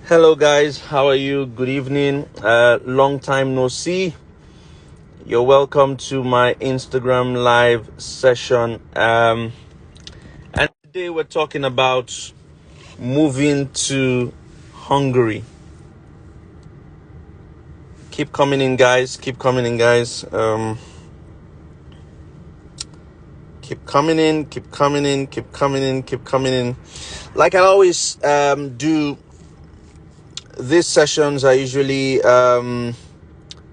Hello guys, how are you? Good evening. Long time no see. You're welcome to my Instagram live session. And today we're talking about moving to Hungary. Keep coming in guys, keep coming in guys. Keep coming in, keep coming in, keep coming in, keep coming in. Like I always do, these sessions are usually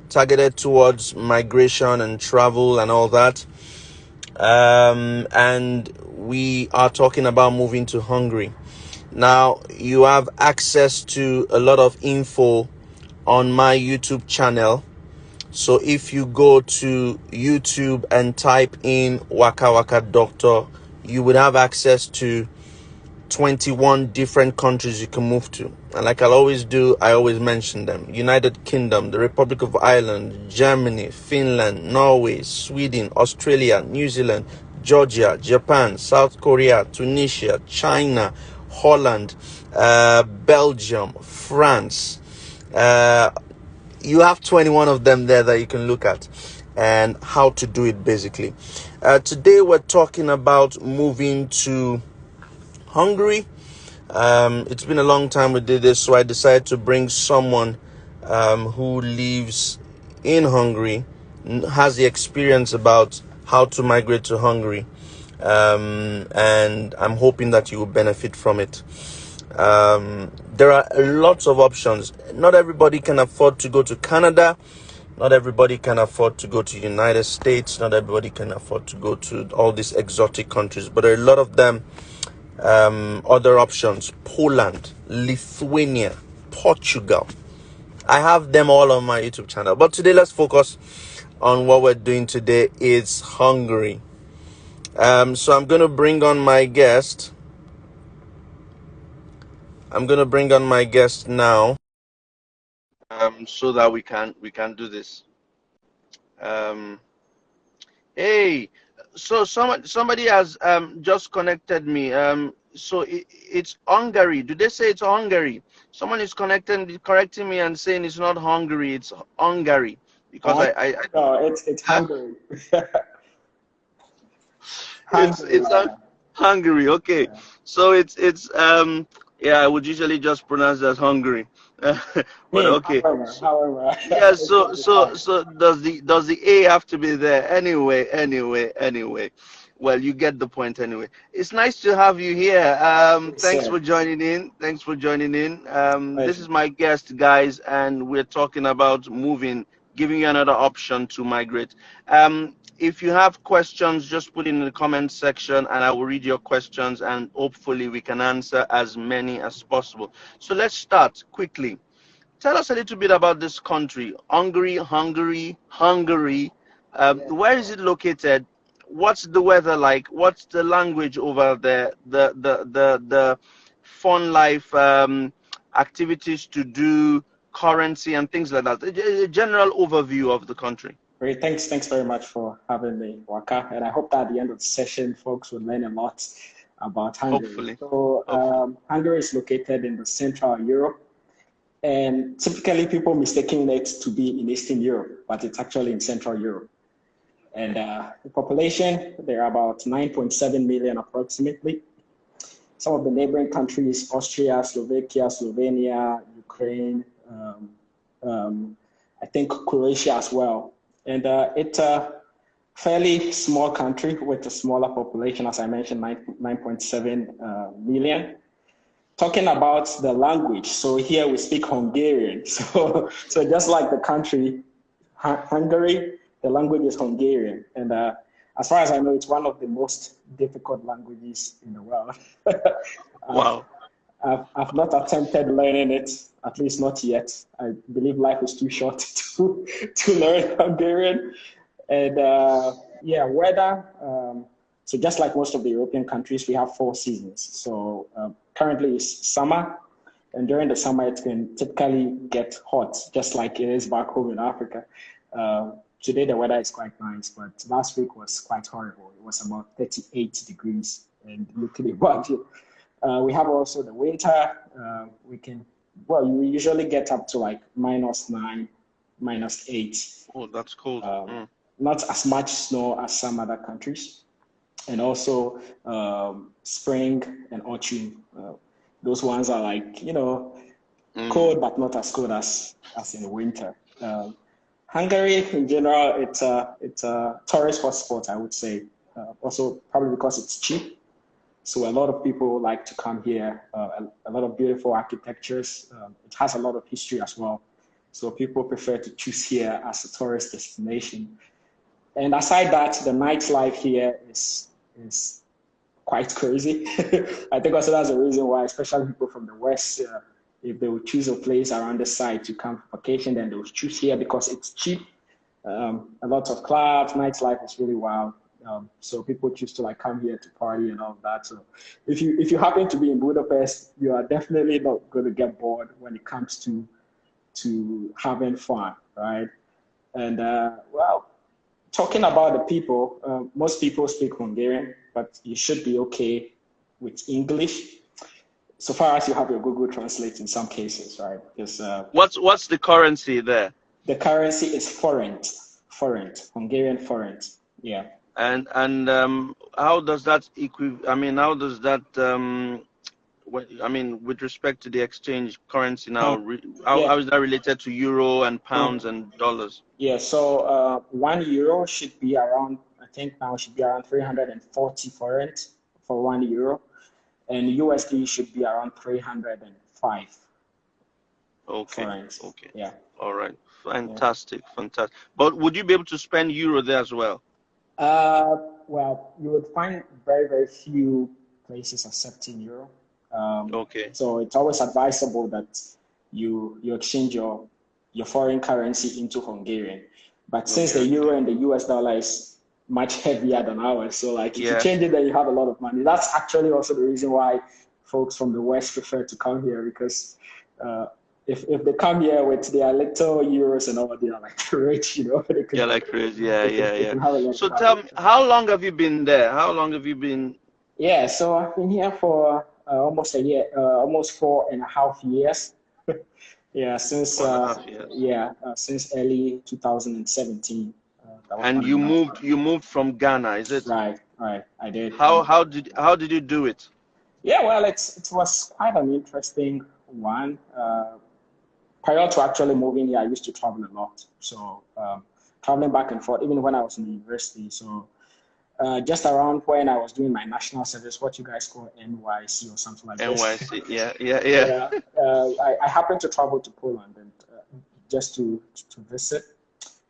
targeted towards migration and travel and all that. And we are talking about moving to Hungary. Now, you have access to a lot of info on my YouTube channel. So if you go to YouTube and type in Wakawaka Doctor, you would have access to 21 different countries you can move to. And like I always do, I always mention them: United Kingdom, the Republic of Ireland, Germany, Finland, Norway, Sweden, Australia, New Zealand, Georgia, Japan, South Korea, Tunisia, China, Holland, Belgium, France. You have 21 of them there that you can look at and how to do it basically. Today we're talking about moving to Hungary. It's been a long time we did this, so I decided to bring someone who lives in Hungary, has the experience about how to migrate to Hungary, and I'm hoping that you will benefit from it. There are lots of options. Not everybody can afford to go to Canada. Not everybody can afford to go to United States. Not everybody can afford to go to all these exotic countries, but there are a lot of them. Other options: Poland, Lithuania, Portugal. I have them all on my YouTube channel, but today let's focus on what we're doing today. Is Hungary. So I'm going to bring on my guest. I'm going to bring on my guest now, so that we can do this. Hey, so somebody has just connected me. So it's Hungary. Do they say it's Hungary? Someone is correcting me and saying it's not Hungary, it's Hungary, because I No, it's Hungary. it's Hungary. Okay, Yeah. so it's yeah, I would usually just pronounce it as Hungary, but okay. However, Yeah, it's gonna be fine. so does the A have to be there? Anyway. Well, you get the point anyway. It's nice to have you here. Yes, Thanks sir. for joining in. Thanks for joining in. This Pleasure. is my guest, guys, and we're talking about moving, giving you another option to migrate. If you have questions, just put it in the comment section, and I will read your questions, and hopefully we can answer as many as possible. So let's start quickly. Tell us a little bit about this country, Hungary. Yeah. Where is it located? What's the weather like? What's the language over there? The fun life, activities to do, currency and things like that. A general overview of the country. Great. Thanks very much for having me, Waka. And I hope that at the end of the session, folks will learn a lot about Hungary. Hopefully, So, hopefully. Hungary is located in the Central Europe, and typically people mistaking it to be in Eastern Europe, but it's actually in Central Europe. And the population, there are about 9.7 million approximately. Some of the neighboring countries: Austria, Slovakia, Slovenia, Ukraine, I think Croatia as well. And it's a fairly small country with a smaller population, as I mentioned, 9.7 million. Talking about the language, so here we speak Hungarian. So just like the country, Hungary, the language is Hungarian. And as far as I know, it's one of the most difficult languages in the world. Wow. I've not attempted learning it, at least not yet. I believe life is too short to learn Hungarian. And yeah, weather. So just like most of the European countries, we have 4 seasons. So currently it's summer, and during the summer it can typically get hot, just like it is back home in Africa. Today the weather is quite nice, but last week was quite horrible. It was about 38 degrees, and you can imagine. We have also the winter. We can well, you usually get up to like -9, -8. Oh, that's cold. Not as much snow as some other countries. And also spring and autumn. Those ones are like, cold, but not as cold as in winter. Hungary, in general, it's a tourist hotspot, I would say. Also, probably because it's cheap. So a lot of people like to come here. A lot of beautiful architectures. It has a lot of history as well. So people prefer to choose here as a tourist destination. And aside that, the nightlife here is quite crazy. I think also that's the reason why, especially people from the West, if they would choose a place around the site to come for vacation, then they would choose here because it's cheap. A lot of clubs, nightlife is really wild. So people choose to like come here to party and all of that. So if you happen to be in Budapest, you are definitely not going to get bored when it comes to having fun, right? And well, talking about the people, most people speak Hungarian, but you should be okay with English, so far as you have your Google Translate in some cases, right? Because what's the currency there? The currency is forint, Hungarian forint. Yeah. And how does that I mean, how does that I mean, with respect to the exchange currency now, how is that related to euro and pounds and dollars? Yeah, so €1 should be around, I think now it should be around 340 forint for €1, and USD should be around 305. Okay. Forint. Okay. Yeah. All right. Fantastic. Fantastic. But would you be able to spend euro there as well? Well, you would find very, very few places accepting euro. Okay. So it's always advisable that you exchange your foreign currency into Hungarian. But since the euro and the US dollar is much heavier than ours, so like if you change it, then you have a lot of money. That's actually also the reason why folks from the West prefer to come here, because if they come here with their little euros and all, they are like rich, Yeah, like rich. Yeah. So tell me, how long have you been there? How long have you been? Yeah, so I've been here for almost a year, almost 4.5 years. Yeah, since since early 2017. And you moved from Ghana, is it? Right, I did. How did you do it? Yeah, well, it was quite an interesting one. Prior to actually moving here, I used to travel a lot. So traveling back and forth, even when I was in university. So just around when I was doing my national service, what you guys call NYC or something like this. NYC, yeah. I happened to travel to Poland and just to visit.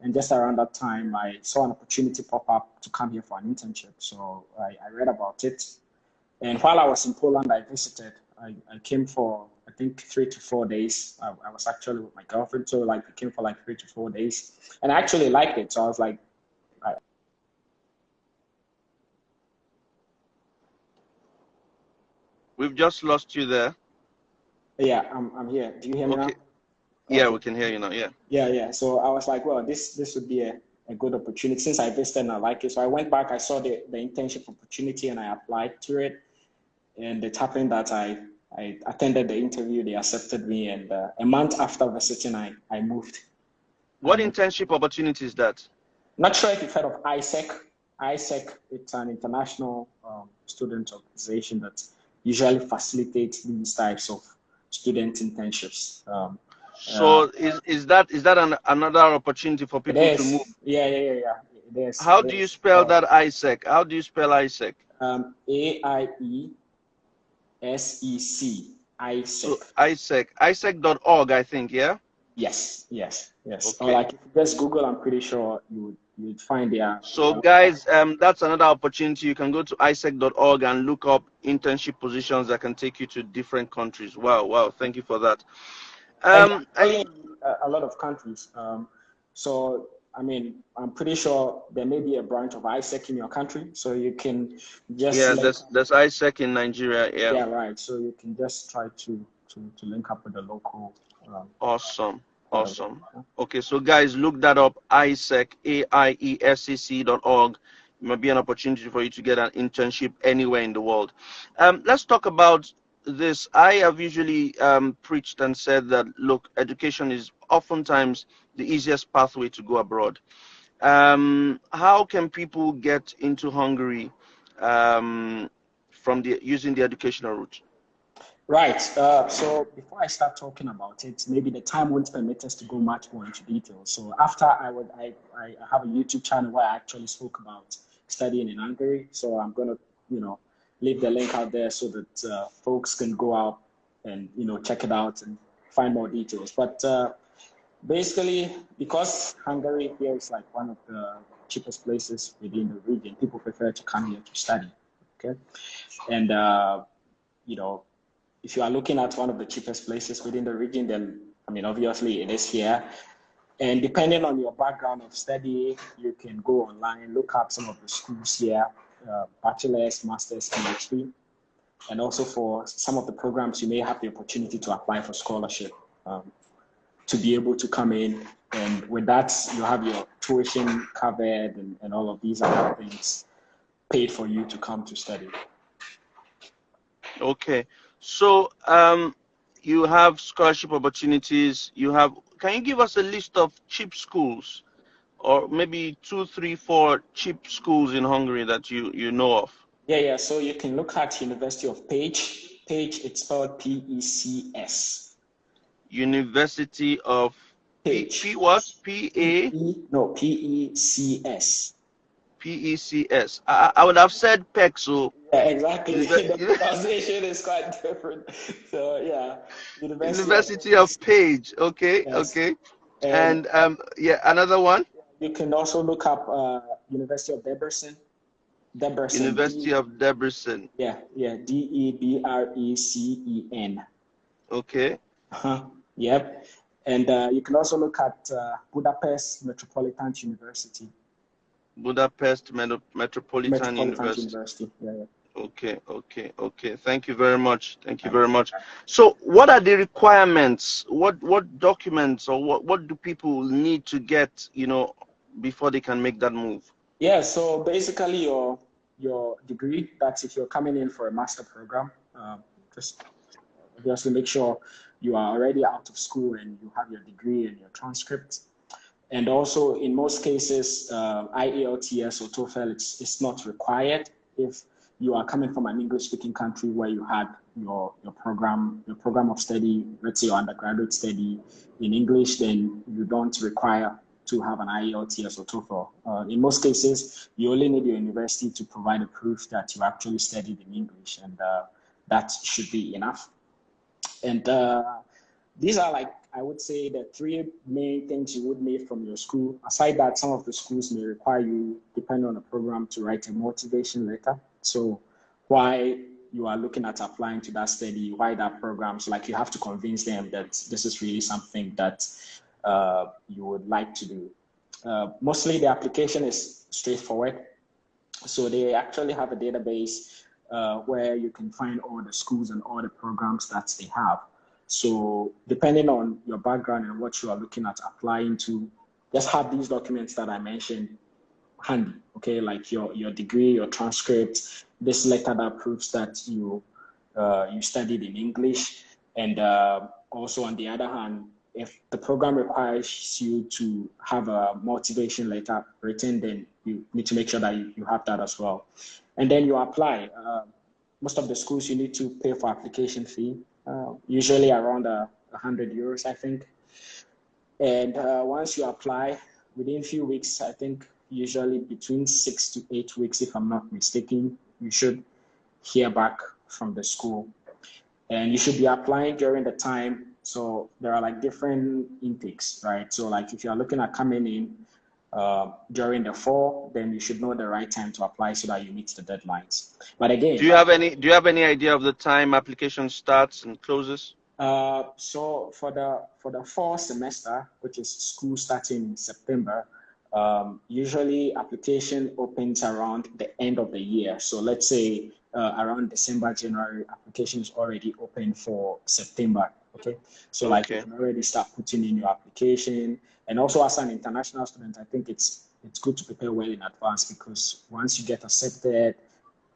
And just around that time, I saw an opportunity pop up to come here for an internship. So I read about it. And while I was in Poland, I visited. I came for, I think, 3 to 4 days. I was actually with my girlfriend. So like, I came for like 3 to 4 days. And I actually liked it. So I was like, we've just lost you there. Yeah, I'm here. Do you hear me now? Yeah, we can hear you now. Yeah. Yeah. So I was like, well, this would be a good opportunity. Since I visited and I like it. So I went back, I saw the internship opportunity and I applied to it. And it happened that I attended the interview, they accepted me. And a month after visiting, I moved. What internship opportunity is that? Not sure if you've heard of ISEC. ISEC, it's an international student organization that usually facilitates these types of student internships. So is that another opportunity for people to move? Yeah. It is. How do you spell that ISEC? How do you spell ISEC? AIESEC. ISEC. So ISEC. ISEC.org, I think, yeah? Yes. Okay. Or like if you just Google, I'm pretty sure you'd find there. So guys, that's another opportunity. You can go to isec.org and look up internship positions that can take you to different countries. Wow. Thank you for that. A lot of countries. So, I mean, I'm pretty sure there may be a branch of ISEC in your country. So you can just... Yeah, there's ISEC in Nigeria. Yeah, right. So you can just try to link up with the local... Awesome. Okay, so guys, look that up, ISEC, AIESEC.org. It might be an opportunity for you to get an internship anywhere in the world. Let's talk about this, I have usually preached and said that, look, education is oftentimes the easiest pathway to go abroad. How can people get into Hungary from using the educational route? Right. So before I start talking about it, maybe the time won't permit us to go much more into detail. So after I have a YouTube channel where I actually spoke about studying in Hungary. So I'm gonna, leave the link out there so that folks can go out and check it out and find more details. But basically, because Hungary here is like one of the cheapest places within the region, people prefer to come here to study. Okay, and if you are looking at one of the cheapest places within the region, then, obviously it is here. And depending on your background of study, you can go online, look up some of the schools here, Bachelors, Masters, PhD. And also for some of the programs, you may have the opportunity to apply for scholarship to be able to come in. And with that, you have your tuition covered and all of these other things paid for you to come to study. Okay. So you have scholarship opportunities. Can you give us a list of cheap schools, or maybe 2, 3, 4 cheap schools in Hungary that you know of? Yeah. So you can look at University of Pecs. Pecs, it's spelled P-E-C-S. University of Pecs. P what? P-A? No, P-E-C-S. P-E-C-S. I would have said Pecs. So yeah, exactly. The pronunciation is quite different. So yeah, University of Page. Okay, yes. okay. And yeah, another one. You can also look up University of Debrecen. University of Debrecen. Yeah, D-E-B-R-E-C-E-N. Okay. Yep. And you can also look at Budapest Metropolitan University. Budapest Metropolitan University. Yeah. Okay. Thank you very much. So what are the requirements? What documents or what do people need to get, before they can make that move? Yeah, so basically your degree, that's if you're coming in for a master program, just obviously make sure you are already out of school and you have your degree and your transcript. And also in most cases, IELTS or TOEFL, it's not required. If you are coming from an English-speaking country where you had your program of study, let's say your undergraduate study in English, then you don't require to have an IELTS or TOEFL. In most cases, you only need your university to provide a proof that you actually studied in English, and that should be enough. And these are, like, I would say, the 3 main things you would need from your school. Aside that, some of the schools may require you, depending on the program, to write a motivation letter. So why you are looking at applying to that study, why that program. So like you have to convince them that this is really something that you would like to do. Mostly the application is straightforward. So they actually have a database where you can find all the schools and all the programs that they have. So depending on your background and what you are looking at applying to, just have these documents that I mentioned handy, okay? Like your degree, your transcript, this letter that proves that you studied in English. And also on the other hand, if the program requires you to have a motivation letter written, then you need to make sure that you have that as well. And then you apply. Most of the schools, you need to pay for application fee, usually around 100 euros, I think. And once you apply, within a few weeks, I think usually between 6 to 8 weeks, if I'm not mistaken, you should hear back from the school. And you should be applying during the time. So there are like different intakes, right? So like if you're looking at coming in during the fall, then you should know the right time to apply so that you meet the deadlines. But again, do you have any idea of the time application starts and closes? So for the fall semester, which is school starting in September, usually application opens around the end of the year. So let's say around December, January, application is already open for September. Okay, so like you can already start putting in your application. And also as an international student, I think it's good to prepare well in advance, because once you get accepted,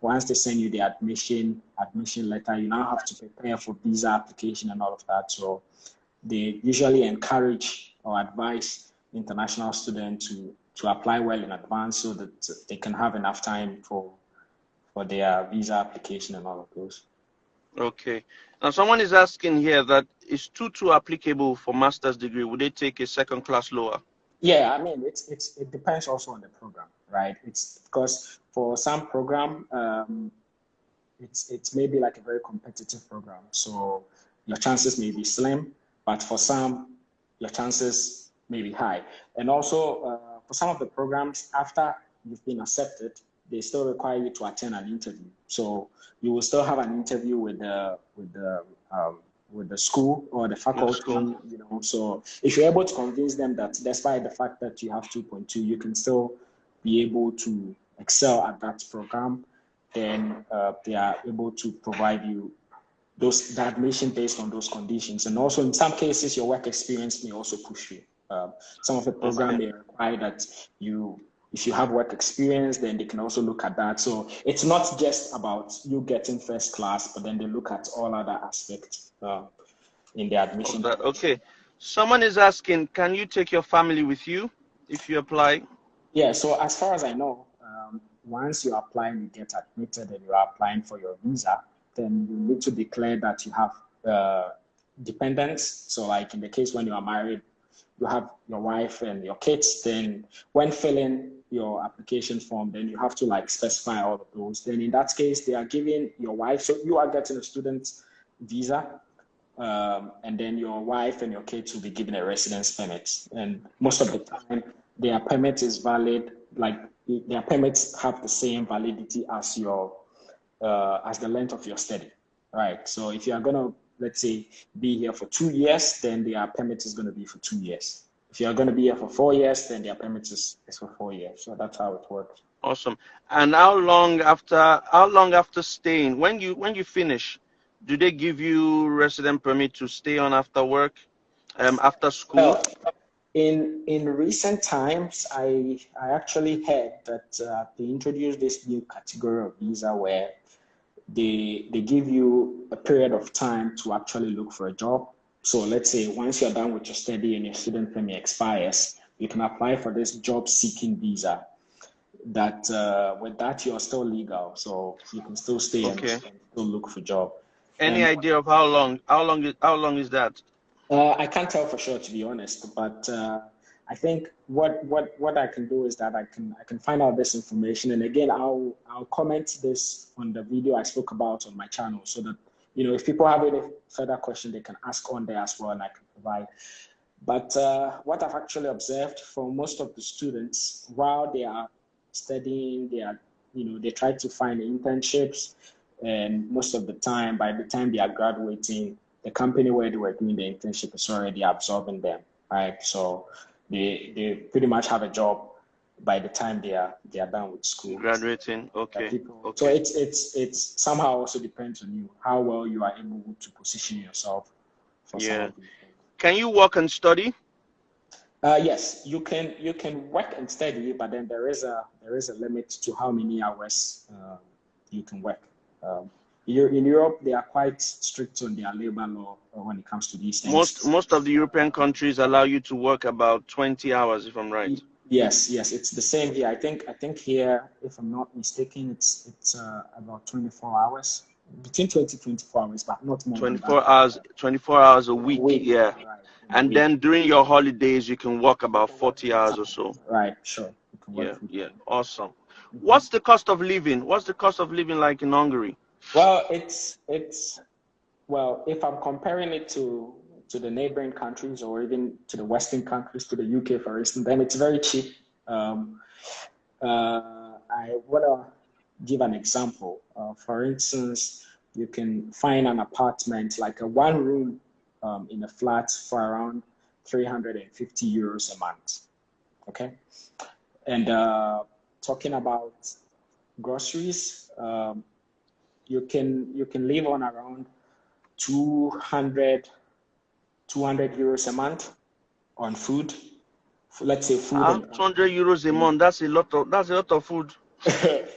once they send you the admission letter, you now have to prepare for visa application and all of that. So they usually encourage or advise international students to apply well in advance so that they can have enough time for their visa application and all of those. Okay. Now someone is asking here that is 2-2 applicable for master's degree? Would they take a second class lower? Yeah, I mean, it depends also on the program, right? It's because for some program, it's maybe like a very competitive program. So your chances may be slim, but for some, your chances may be high. And also for some of the programs, after you've been accepted, they still require you to attend an interview. So you will still have an interview with the school or the faculty, you know. So if you're able to convince them that despite the fact that you have 2.2, you can still be able to excel at that program, then they are able to provide you the admission based on those conditions. And also in some cases, your work experience may also push you. Some of the program may require that if you have work experience, then they can also look at that. So it's not just about you getting first class, but then they look at all other aspects in the admission. Okay. Someone is asking, can you take your family with you if you apply? Yeah, so as far as I know, once you apply and you get admitted and you are applying for your visa, then you need to declare that you have dependents. So like in the case when you are married, you have your wife and your kids, then when filling your application form, then you have to like specify all of those. Then in that case, they are giving your wife, so you are getting a student visa, and then your wife and your kids will be given a residence permit. And most of the time, their permit is valid, like their permits have the same validity as your as the length of your study, right? So if you are gonna, let's say, be here for 2 years, then their permit is gonna be for 2 years. If you are gonna be here for 4 years, then their permit is for 4 years. So that's how it works. Awesome. And how long after staying, when you finish, do they give you resident permit to stay on after work, after school? Well, in recent times, I actually heard that they introduced this new category of visa where they give you a period of time to actually look for a job. So let's say once you're done with your study and your student permit expires, you can apply for this job seeking visa. That with that you're still legal, so you can still stay and still look for a job. Any idea of how long? How long is that? I can't tell for sure, to be honest, but I think what I can do is that I can find out this information, and again I'll comment this on the video I spoke about on my channel, so that if people have any further question they can ask on there as well, and I can provide. But what I've actually observed for most of the students, while they are studying, they try to find internships, and most of the time, by the time they are graduating, the company where they were doing the internship is already absorbing them, right? So they pretty much have a job by the time they are done with school. Graduating, okay. So it's somehow also depends on you, how well you are able to position yourself for some of these things. Can you work and study? Yes, you can work and study, but then there is a limit to how many hours you can work. In Europe, they are quite strict on their labor law when it comes to these things. Most of the European countries allow you to work about 20 hours, if I'm right. Yes, it's the same here. I think here, if I'm not mistaken, it's about 24 hours, between 20 and 24 hours, but not more. 24 hours, 24 hours a week, yeah. Right. And then during your holidays, you can work about 40 hours or so. Right, sure. Yeah, awesome. What's the cost of living? What's the cost of living like in Hungary? Well, it's if I'm comparing it to the neighboring countries or even to the Western countries, to the UK, for instance, then it's very cheap. I want to give an example. For instance, you can find an apartment, like a one room in a flat, for around 350 euros a month. Okay. And talking about groceries, you can live on around 200 euros a month on food. Let's say food. 200 euros a month. That's a lot of food.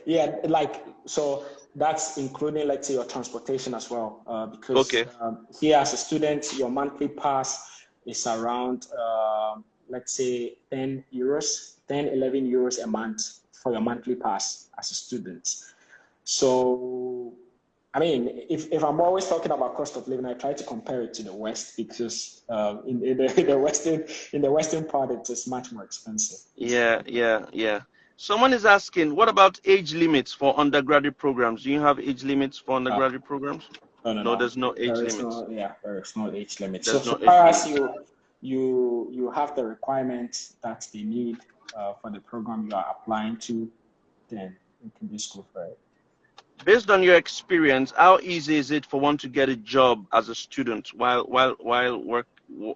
Yeah, like So that's including, let's say, your transportation as well, because here as a student, your monthly pass is around, let's say, 10 euros, 10, 11 euros a month for your monthly pass as a student. So, I mean, if I'm always talking about cost of living, I try to compare it to the West, because in the western part, it is much more expensive. Yeah. Someone is asking, what about age limits for undergraduate programs? Do you have age limits for undergraduate programs? No. There's no age limits. There is no age limit. There's So no far age as you have the requirements that they need for the program you are applying to, then you can just go for it. Based on your experience, how easy is it for one to get a job as a student while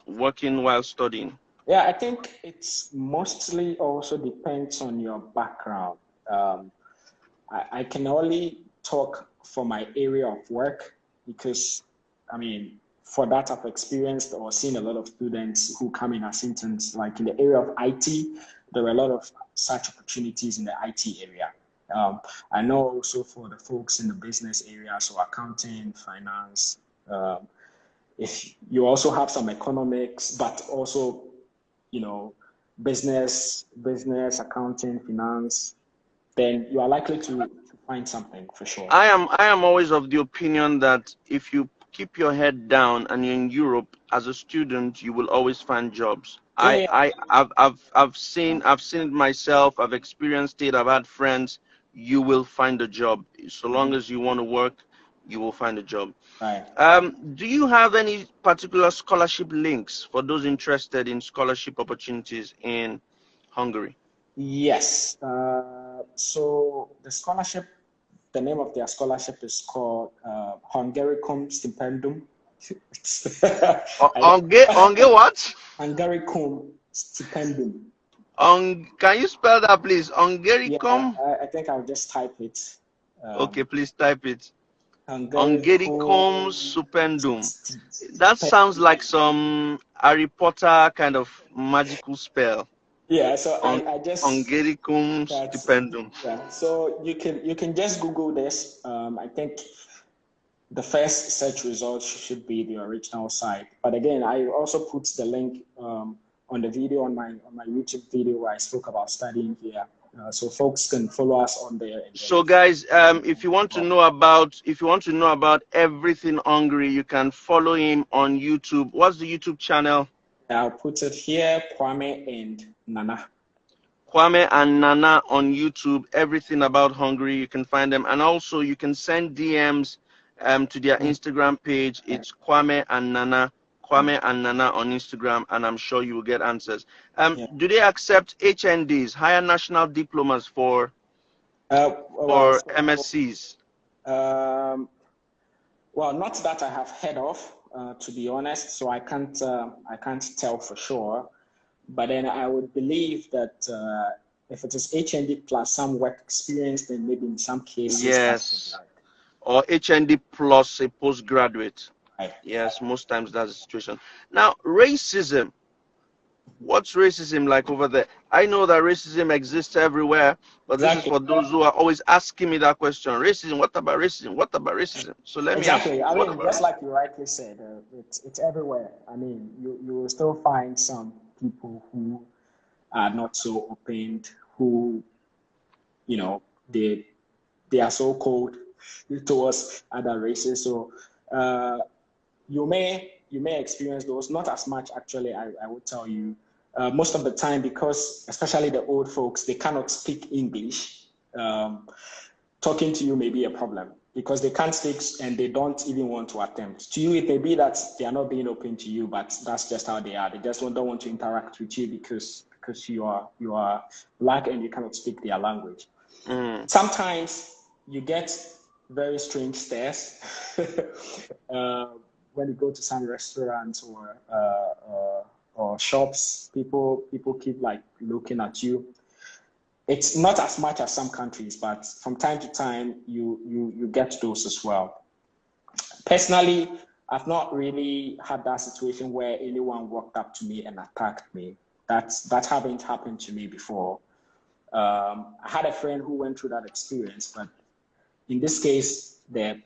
working while studying? Yeah, I think it's mostly also depends on your background. I can only talk for my area of work, because, I mean, for that I've experienced or seen a lot of students who come in as interns, like in the area of IT, there are a lot of such opportunities in the IT area. I know also for the folks in the business area, so accounting, finance, if you also have some economics, but also, business, accounting, finance, then you are likely to find something for sure. I am always of the opinion that if you keep your head down and you're in Europe as a student, you will always find jobs. I've seen it myself. I've experienced it. I've had friends. You will find a job. So long as you want to work, you will find a job. Right. Do you have any particular scholarship links for those interested in scholarship opportunities in Hungary? Yes. So the name of their scholarship is called hungaricum stipendum. Onge what? Hungaricum stipendum. Can you spell that, please? Hungaricum? Yeah, I think I'll just type it. Okay, please type it. Hungaricum stipendum. That sounds like some Harry Potter kind of magical spell. Yeah, so I just Hungaricum stipendum. Yeah, so you can just Google this. I think the first search result should be the original site. But again, I also put the link on the video on my YouTube video where I spoke about studying here. So folks can follow us on there. So guys, if you want to know about everything Hungary, you can follow him on YouTube. What's the YouTube channel? I'll put it here, Kwame and Nana. Kwame and Nana on YouTube. Everything about Hungary, you can find them, and also you can send DMs to their Instagram page. It's Kwame and Nana on Instagram, and I'm sure you will get answers. Do they accept HNDs, higher national diplomas for MSCs? Well, not that I have heard of, to be honest. So I can't tell for sure. But then I would believe that if it is HND plus some work experience, then maybe in some cases. Yes. Or HND plus a postgraduate. Right. Yes, most times that's the situation. Now, racism. What's racism like over there? I know that racism exists everywhere, but this is for those who are always asking me that question. Racism, what about racism? What about racism? So let me ask you. I mean, just like you rightly said, it's everywhere. I mean, you will still find some people who are not so open, who, they are so cold towards other races. So you may experience those, not as much actually, I would tell you. Most of the time, because especially the old folks, they cannot speak English. Talking to you may be a problem because they can't speak and they don't even want to attempt. To you, it may be that they are not being open to you, but that's just how they are. They just don't want to interact with you because you are black and you cannot speak their language. Sometimes you get very strange stares when you go to some restaurants or shops. People keep like looking at you. It's not as much as some countries, but from time to time you get those as well. Personally, I've not really had that situation where anyone walked up to me and attacked me. That haven't happened to me before. I had a friend who went through that experience, but in this case, the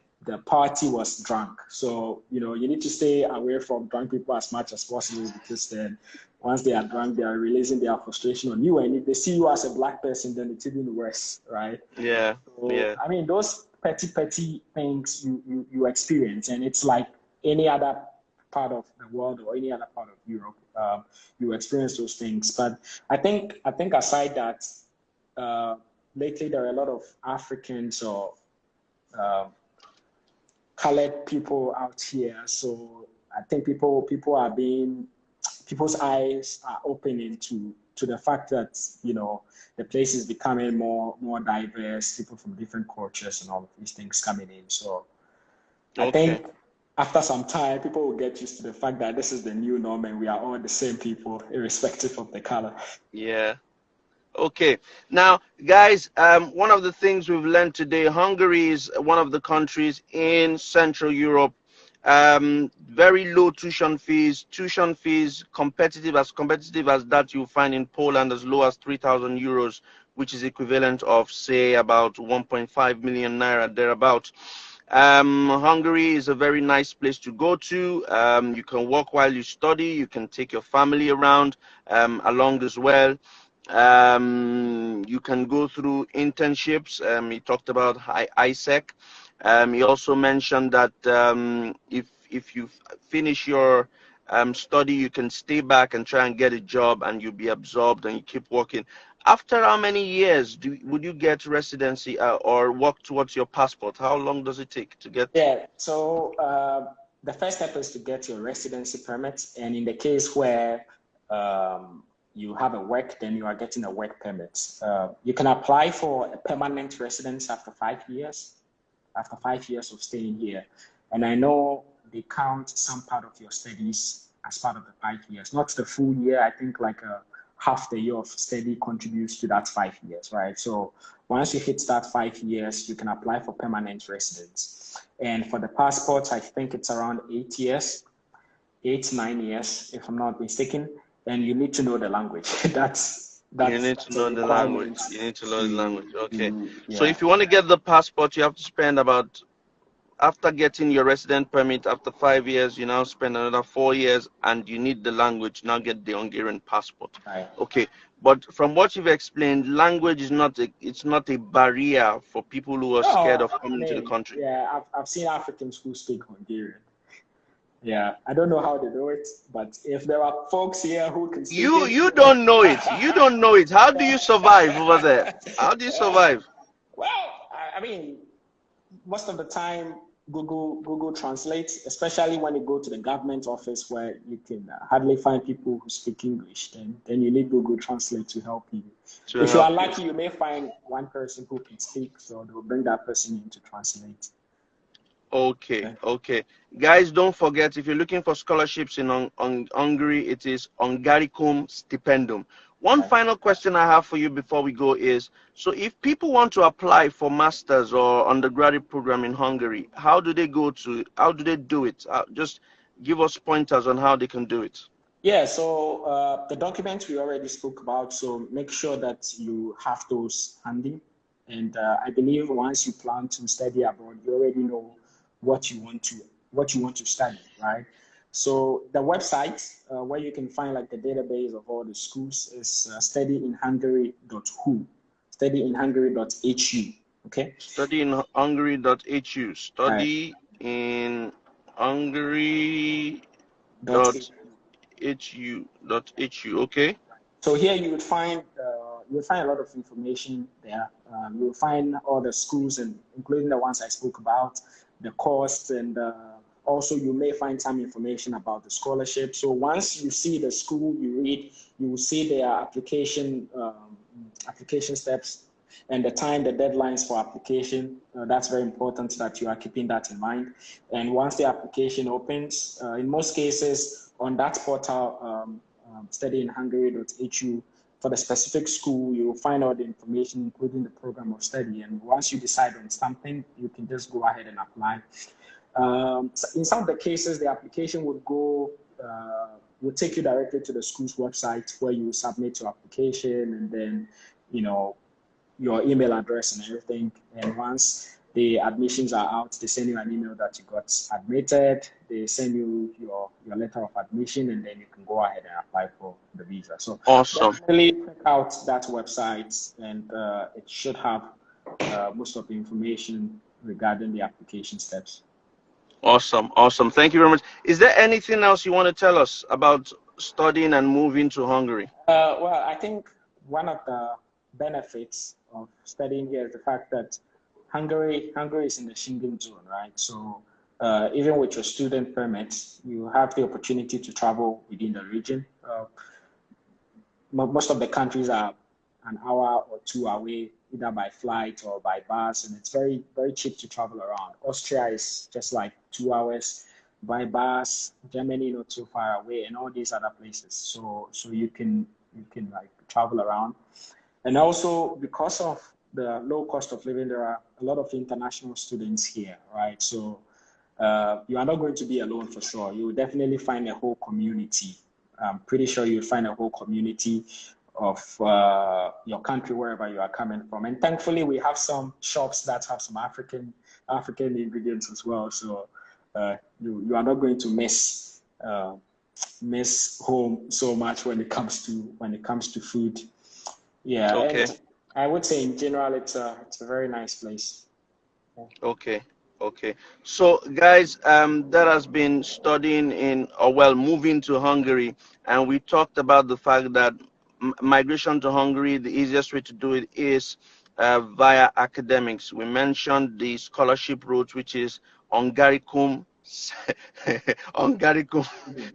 party was drunk. So, you know, you need to stay away from drunk people as much as possible, because then once they are drunk, they are releasing their frustration on you. And if they see you as a black person, then it's even worse, right? Yeah. So, Yeah. I mean, those petty things you experience, and it's like any other part of the world or any other part of Europe, you experience those things. But I think aside that, lately there are a lot of Africans or colored people out here. So I think people's eyes are opening to the fact that, you know, the place is becoming more diverse, people from different cultures and all of these things coming in. So I think after some time, people will get used to the fact that this is the new norm and we are all the same people, irrespective of the color. Yeah. Okay. Now, guys, one of the things we've learned today, Hungary is one of the countries in Central Europe. Very low tuition fees competitive as that you find in Poland, as low as 3,000 euros, which is equivalent of, say, about 1.5 million naira thereabout. Hungary is a very nice place to go to. You can work while you study. You can take your family around along as well. You can go through internships. He talked about ISEC. He also mentioned that if you finish your study, you can stay back and try and get a job, and you'll be absorbed and you keep working. After how many years would you get residency or work towards your passport? How long does it take to get? Yeah, so the first step is to get your residency permit. And in the case where you have a work, then you are getting a work permit. You can apply for a permanent residence after 5 years, of staying here. And I know they count some part of your studies as part of the 5 years, not the full year. I think like half the year of study contributes to that 5 years, right? So once you hit that 5 years, you can apply for permanent residence. And for the passport, I think it's around 8 years, 9 years, if I'm not mistaken. And you need to know the language. That's you need to know the language. You need to know the language. Okay. Yeah. So if you want to get the passport, you have to spend about, after getting your resident permit, after 5 years, you now spend another 4 years, and you need the language, now get the Hungarian passport. Right. Okay. But from what you've explained, language is not a barrier for people who are scared of coming to the country. Yeah, I've seen Africans who speak Hungarian. Yeah, I don't know how they do it, but if there are folks here who can speak you don't know it. You don't know it. How do you survive over there? How do you survive? Well, I mean, most of the time, Google translates, especially when you go to the government office where you can hardly find people who speak English. Then you need Google Translate to help you. If you are lucky, you may find one person who can speak, so they will bring that person in to translate. Okay. Guys, don't forget, if you're looking for scholarships in Hungary, it is hungaricum stipendum. One final question I have for you before we go is, so if people want to apply for master's or undergraduate program in Hungary, how do they do it? Just give us pointers on how they can do it. Yeah, so the documents we already spoke about, so make sure that you have those handy. And I believe once you plan to study abroad, you already know what you want to study, right? So the website where you can find like the database of all the schools is studyinhungary.hu, studyinhungary.hu, okay? Studyinhungary.hu, studyinhungary.hu, okay? So here you would find a lot of information there. You'll find all the schools, and including the ones I spoke about, the costs, and also you may find some information about the scholarship. So once you see the school, you will see their application steps and the deadlines for application. That's very important that you are keeping that in mind. And once the application opens, in most cases on that portal, studyinhungary.hu, for the specific school, you will find all the information, including the program of study. And once you decide on something, you can just go ahead and apply. So in some of the cases, the application would take you directly to the school's website where you submit your application, and then, your email address and everything. And once the admissions are out. They send you an email that you got admitted. They send you your letter of admission, and then you can go ahead and apply for the visa. So Awesome. definitely check out that website, and it should have most of the information regarding the application steps. Awesome. Awesome. Thank you very much. Is there anything else you want to tell us about studying and moving to Hungary? Well, I think one of the benefits of studying here is the fact that Hungary is in the Schengen zone, right? So even with your student permit, you have the opportunity to travel within the region. Most of the countries are an hour or two away, either by flight or by bus, and it's very, very cheap to travel around. Austria is just like 2 hours by bus. Germany not too far away, and all these other places. So you can like travel around, and also because of the low cost of living, there are a lot of international students here, right? So you are not going to be alone for sure. You will definitely find a whole community. I'm pretty sure you'll find a whole community of your country, wherever you are coming from. And thankfully, we have some shops that have some African ingredients as well. So you are not going to miss home so much when it comes to food. Yeah. Okay. And I would say in general, it's a very nice place. Okay. Okay. So guys, that has been studying moving to Hungary, and we talked about the fact that migration to Hungary, the easiest way to do it is via academics. We mentioned the scholarship route, which is hungaricum hungaricum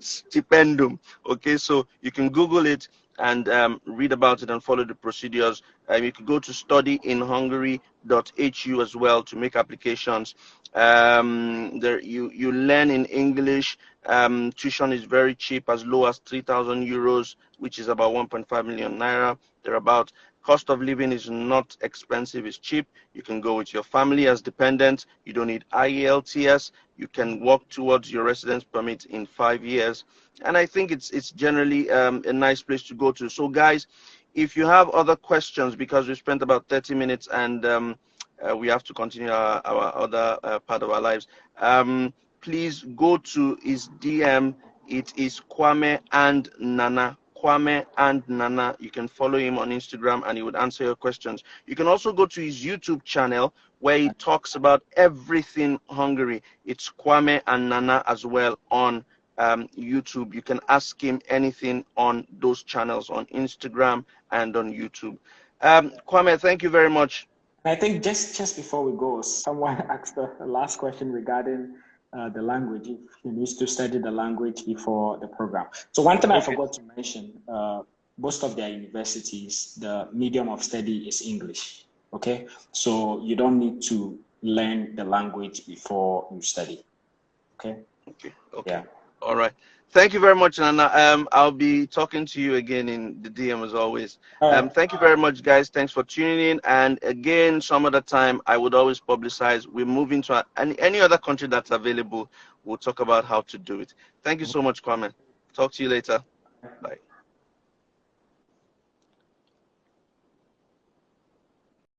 stipendum. Okay, so you can Google it and read about it and follow the procedures. You can go to studyinhungary.hu as well to make applications. There you learn in English. Tuition is very cheap, as low as 3,000 euros, which is about 1.5 million naira. Thereabout. Cost of living is not expensive, it's cheap. You can go with your family as dependents. You don't need IELTS. You can work towards your residence permit in 5 years. And I think it's generally a nice place to go to. So guys, if you have other questions, because we spent about 30 minutes and we have to continue our other part of our lives, please go to his DM. It is Kwame and Nana. Kwame and Nana. You can follow him on Instagram and he would answer your questions. You can also go to his YouTube channel where he talks about everything Hungary. It's Kwame and Nana as well on YouTube. You can ask him anything on those channels on Instagram and on YouTube. Kwame, thank you very much. I think just before we go, someone asked the last question regarding the language, if he needs to study the language before the program. So one thing I forgot to mention, most of their universities, the medium of study is English, okay? So you don't need to learn the language before you study, okay? Okay. Yeah. All right. Thank you very much, Nana. I'll be talking to you again in the DM as always. Thank you very much, guys. Thanks for tuning in. And again, some other time, I would always publicize. We're moving to any other country that's available. We'll talk about how to do it. Thank you so much, Kwame. Talk to you later. Bye.